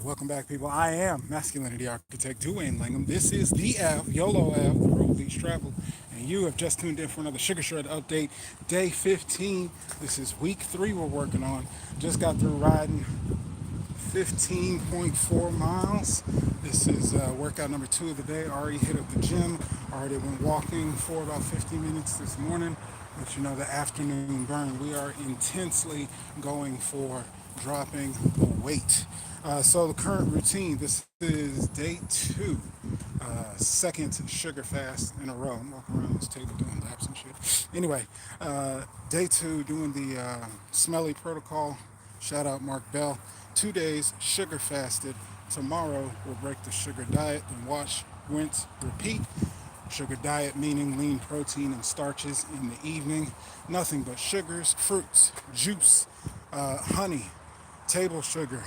Welcome back, people. I am Masculinity Architect Duwayne Langham. This is the Ave, Yolo Ave, the road leads travel, and you have just tuned in for another Sugar Shred update, day 15. This is week 3 we're working on. Just got through riding 15.4 miles. This is workout number 2 of the day. Already hit up the gym. Already went walking for about 50 minutes this morning. But you know, the afternoon burn, we are intensely going for dropping the weight. So the current routine, this is day 2, second sugar fast in a row. I'm walking around this table doing laps and shit. Anyway, day 2 doing the smelly protocol. Shout out Mark Bell. 2 days sugar fasted. Tomorrow we'll break the sugar diet and wash, rinse, repeat. Sugar diet meaning lean protein and starches in the evening. Nothing but sugars, fruits, juice, honey, table sugar,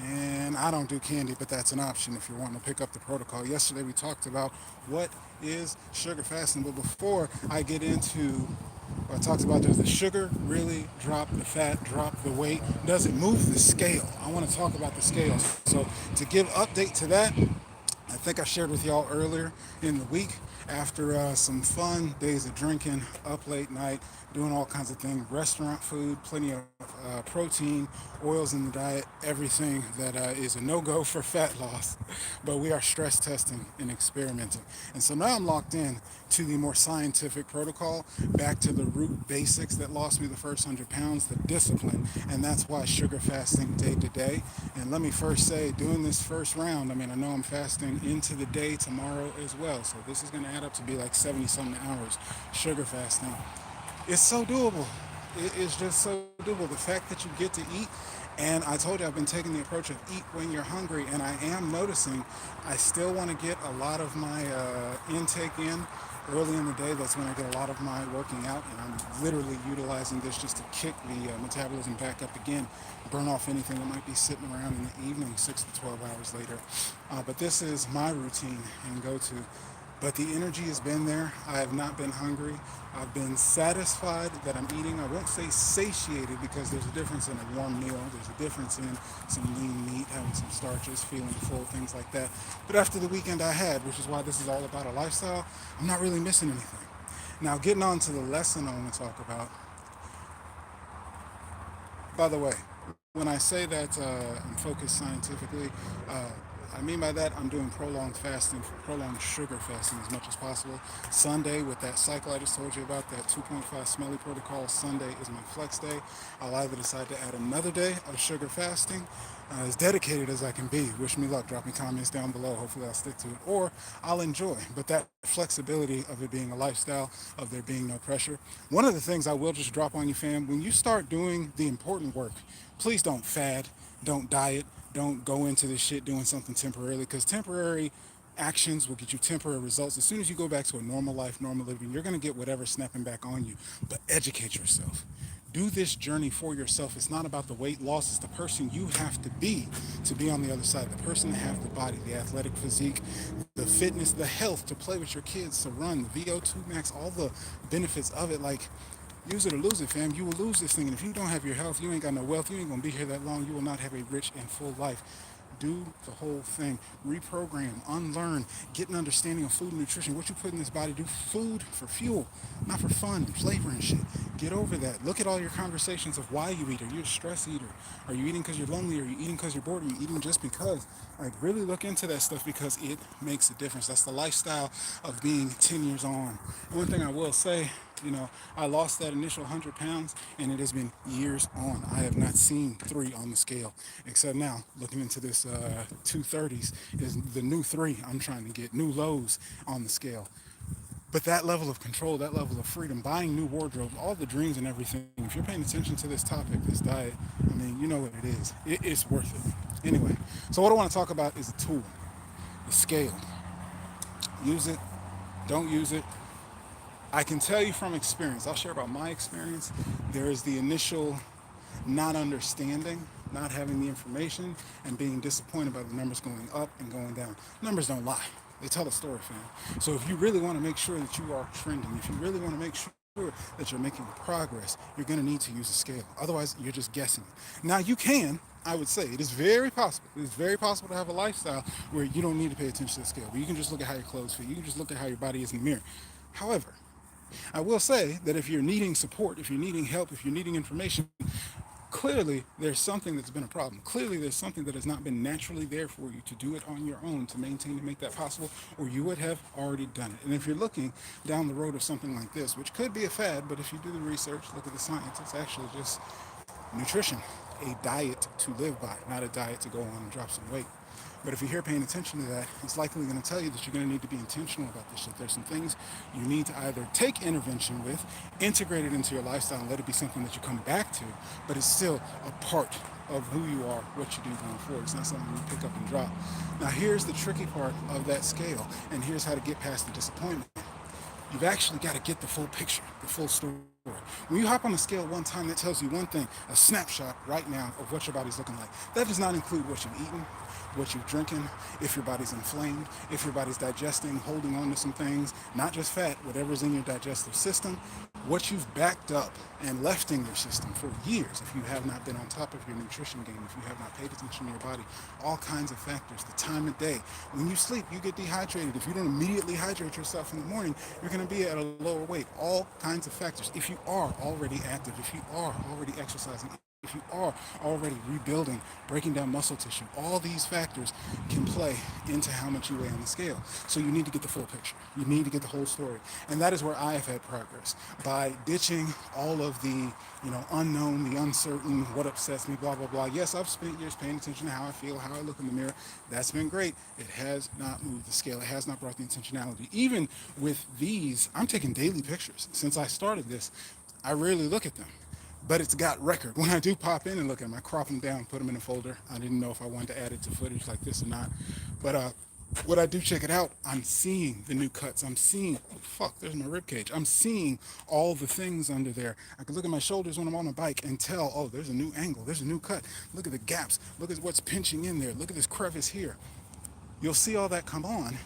and I don't do candy, but that's an option if you want to pick up the protocol. Yesterday we talked about what is sugar fasting, but before I get into what I talked about, does the sugar really drop the fat, drop the weight? Does it move the scale? I want to talk about the scales. So to give update to that, I think I shared with y'all earlier in the week after some fun days of drinking, up late night, doing all kinds of things, restaurant food, plenty of protein, oils in the diet, everything that is a no-go for fat loss. But we are stress testing and experimenting. And so now I'm locked in to the more scientific protocol, back to the root basics that lost me the first 100 pounds, the discipline. And that's why sugar fasting day to day. And let me first say, doing this first round, I know I'm fasting into the day tomorrow as well. So this is going to add up to be like 70 something hours sugar fasting. It's so doable. It is just so doable. The fact that you get to eat, and I told you I've been taking the approach of eat when you're hungry, and I am noticing I still want to get a lot of my intake in early in the day. That's when I get a lot of my working out, and I'm literally utilizing this just to kick the metabolism back up again, burn off anything that might be sitting around in the evening 6 to 12 hours later. But this is my routine and go-to. But the energy has been there. I have not been hungry. I've been satisfied that I'm eating. I won't say satiated because there's a difference in a warm meal. There's a difference in some lean meat, having some starches, feeling full, things like that. But after the weekend I had, which is why this is all about a lifestyle, I'm not really missing anything. Now, getting on to the lesson I want to talk about. By the way, when I say that I'm focused scientifically, uh, I mean by that I'm doing prolonged fasting, prolonged sugar fasting as much as possible. Sunday, with that cycle I just told you about, that 2.5 smelly protocol, Sunday is my flex day. I'll either decide to add another day of sugar fasting, as dedicated as I can be. Wish me luck. Drop me comments down below. Hopefully I'll stick to it. Or I'll enjoy. But that flexibility of it being a lifestyle, of there being no pressure. One of the things I will just drop on you, fam, when you start doing the important work, please don't fad, don't diet, don't go into this shit doing something temporarily, because temporary actions will get you temporary results. As soon as you go back to a normal life, normal living, you're going to get whatever's snapping back on you. But educate yourself. Do this journey for yourself. It's not about the weight loss. It's the person you have to be on the other side. The person to have the body, the athletic physique, the fitness, the health to play with your kids, to run, the VO2 max, all the benefits of it. Like, use it or lose it, fam. You will lose this thing. And if you don't have your health, you ain't got no wealth, you ain't going to be here that long. You will not have a rich and full life. Do the whole thing. Reprogram, unlearn, get an understanding of food and nutrition. What you put in this body, do food for fuel, not for fun, flavor and shit. Get over that. Look at all your conversations of why you eat. Are you a stress eater? Are you eating because you're lonely? Are you eating because you're bored? Are you eating just because? Like, really look into that stuff because it makes a difference. That's the lifestyle of being 10 years on. One thing I will say, I lost that initial 100 pounds and it has been years on. I have not seen 3 on the scale, except now looking into this 230s is the new 3 I'm trying to get, new lows on the scale. But that level of control, that level of freedom, buying new wardrobe, all the dreams and everything, if you're paying attention to this topic, this diet, you know what it is. It's worth it. Anyway, so what I want to talk about is a tool, the scale. Use it, don't use it. I can tell you from experience, I'll share about my experience. There is the initial not understanding, not having the information, and being disappointed by the numbers going up and going down. Numbers don't lie. They tell a story, fam. So if you really want to make sure that you are trending, if you really want to make sure that you're making progress, you're going to need to use a scale. Otherwise, you're just guessing. Now, you can I would say it is very possible. It is very possible to have a lifestyle where you don't need to pay attention to the scale, where you can just look at how your clothes fit. You can just look at how your body is in the mirror. However, I will say that if you're needing support, if you're needing help, if you're needing information, clearly there's something that's been a problem. Clearly there's something that has not been naturally there for you to do it on your own to maintain and make that possible, or you would have already done it. And if you're looking down the road of something like this, which could be a fad, but if you do the research, look at the science, it's actually just nutrition, a diet to live by, not a diet to go on and drop some weight. But if you're here paying attention to that, it's likely going to tell you that you're going to need to be intentional about this shit. There's some things you need to either take intervention with, integrate it into your lifestyle, and let it be something that you come back to, but it's still a part of who you are, what you do going forward. It's not something you pick up and drop. Now, here's the tricky part of that scale, and here's how to get past the disappointment. You've actually got to get the full picture, the full story. When you hop on the scale one time, that tells you one thing, a snapshot right now of what your body's looking like. That does not include what you've eaten, what you're drinking, if your body's inflamed, if your body's digesting, holding on to some things, not just fat, whatever's in your digestive system, what you've backed up and left in your system for years if you have not been on top of your nutrition game, if you have not paid attention to your body, all kinds of factors, the time of day. When you sleep, you get dehydrated. If you don't immediately hydrate yourself in the morning, you're going to be at a lower weight. All kinds of factors. If you are already active, if you are already exercising, if you are already rebuilding, breaking down muscle tissue, all these factors can play into how much you weigh on the scale. So you need to get the full picture. You need to get the whole story. And that is where I have had progress. By ditching all of the, unknown, the uncertain, what upsets me, blah, blah, blah. Yes, I've spent years paying attention to how I feel, how I look in the mirror. That's been great. It has not moved the scale. It has not brought the intentionality. Even with these, I'm taking daily pictures. Since I started this, I rarely look at them, but it's got record. When I do pop in and look at them, I crop them down, put them in a folder. I didn't know if I wanted to add it to footage like this or not. But when I do check it out, I'm seeing the new cuts. I'm seeing, oh fuck, there's my rib cage. I'm seeing all the things under there. I can look at my shoulders when I'm on a bike and tell, oh, there's a new angle, there's a new cut. Look at the gaps. Look at what's pinching in there. Look at this crevice here. You'll see all that come on.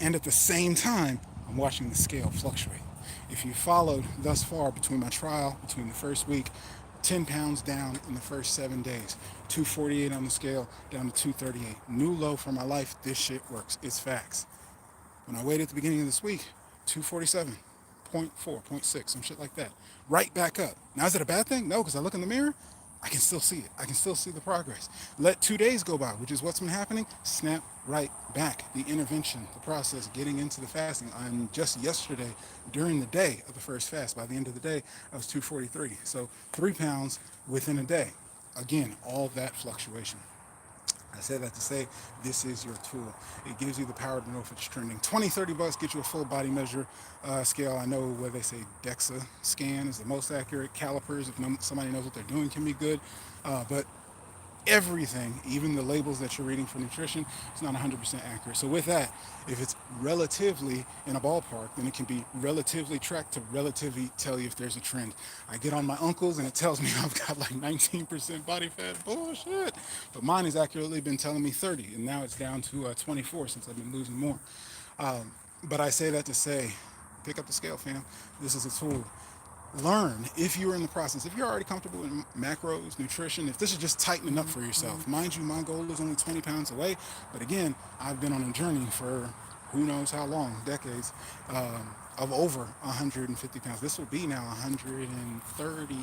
And at the same time, I'm watching the scale fluctuate. If you followed thus far between my trial, between the first week, 10 pounds down in the first 7 days, 248 on the scale, down to 238. New low for my life. This shit works. It's facts. When I weighed at the beginning of this week, 247, point 0.4, point 0.6, some shit like that. Right back up. Now, is it a bad thing? No, because I look in the mirror, I can still see it. I can still see the progress. Let 2 days go by, which is what's been happening. Snap right back. The intervention, the process, getting into the fasting. I'm just yesterday, during the day of the first fast, by the end of the day, I was 243. So 3 pounds within a day. Again, all that fluctuation. I said that to say this is your tool. It gives you the power to know if it's trending. 20, $30 get you a full body measure scale. I know where they say DEXA scan is the most accurate. Calipers, if somebody knows what they're doing, can be good. But everything, even the labels that you're reading for nutrition, it's not 100% accurate. So with that, if it's relatively in a ballpark, then it can be relatively tracked to relatively tell you if there's a trend. I get on my uncle's and it tells me I've got like 19% body fat. Bullshit. But mine has accurately been telling me 30, and now it's down to 24 since I've been losing more. But I say that to say, pick up the scale, fam. This is a tool. Learn if you're in the process, if you're already comfortable in macros, nutrition, if this is just tightening up for yourself. Mind you, my goal is only 20 pounds away, but again, I've been on a journey for who knows how long, decades, of over 150 pounds. This will be now 130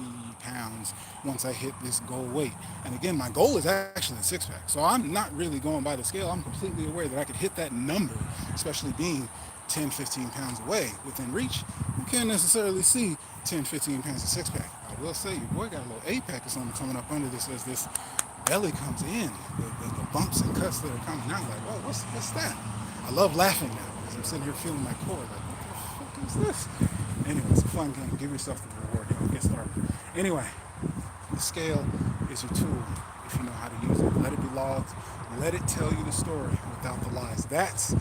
pounds once I hit this goal weight. And again, my goal is actually a six pack. So I'm not really going by the scale. I'm completely aware that I could hit that number, especially being 10, 15 pounds away within reach. You can't necessarily see 10, 15 pounds of six pack. I will say your boy got a little eight pack or something coming up under this as this belly comes in, the bumps and cuts that are coming out. Like, whoa, what's that? I love laughing now because I'm sitting here feeling my core. Like, what the fuck is this? Anyway, it's a fun game. Give yourself the reward. Get started. Anyway, the scale is your tool if you know how to use it. Let it be logged. Let it tell you the story without the lies. That's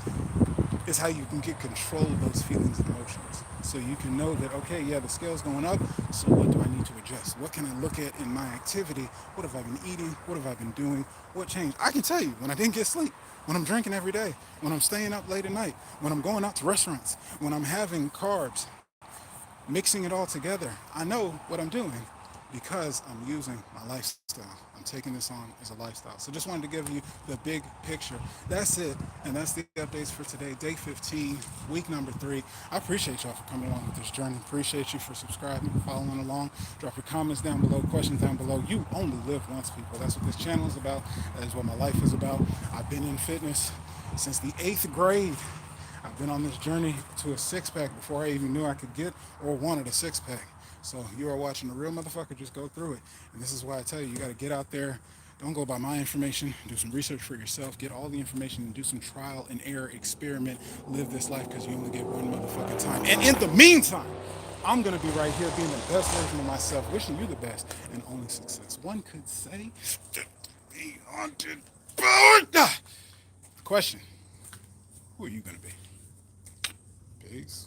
is how you can get control of those feelings and emotions. So you can know that, okay, yeah, the scale's going up, so what do I need to adjust? What can I look at in my activity? What have I been eating? What have I been doing? What changed? I can tell you when I didn't get sleep, when I'm drinking every day, when I'm staying up late at night, when I'm going out to restaurants, when I'm having carbs, mixing it all together. I know what I'm doing because I'm using my lifestyle. I'm taking this on as a lifestyle. So just wanted to give you the big picture. That's it. And that's the updates for today. Day 15, week number 3. I appreciate y'all for coming along with this journey. Appreciate you for subscribing, following along. Drop your comments down below, questions down below. You only live once, people. That's what this channel is about. That is what my life is about. I've been in fitness since the 8th grade. I've been on this journey to a six pack before I even knew I could get or wanted a six pack. So you are watching a real motherfucker just go through it. And this is why I tell you, you got to get out there. Don't go by my information. Do some research for yourself. Get all the information and do some trial and error experiment. Live this life because you only get one motherfucking time. And in the meantime, I'm going to be right here being the best version of myself, wishing you the best and only success. One could say, be haunted. Question, who are you going to be? Peace.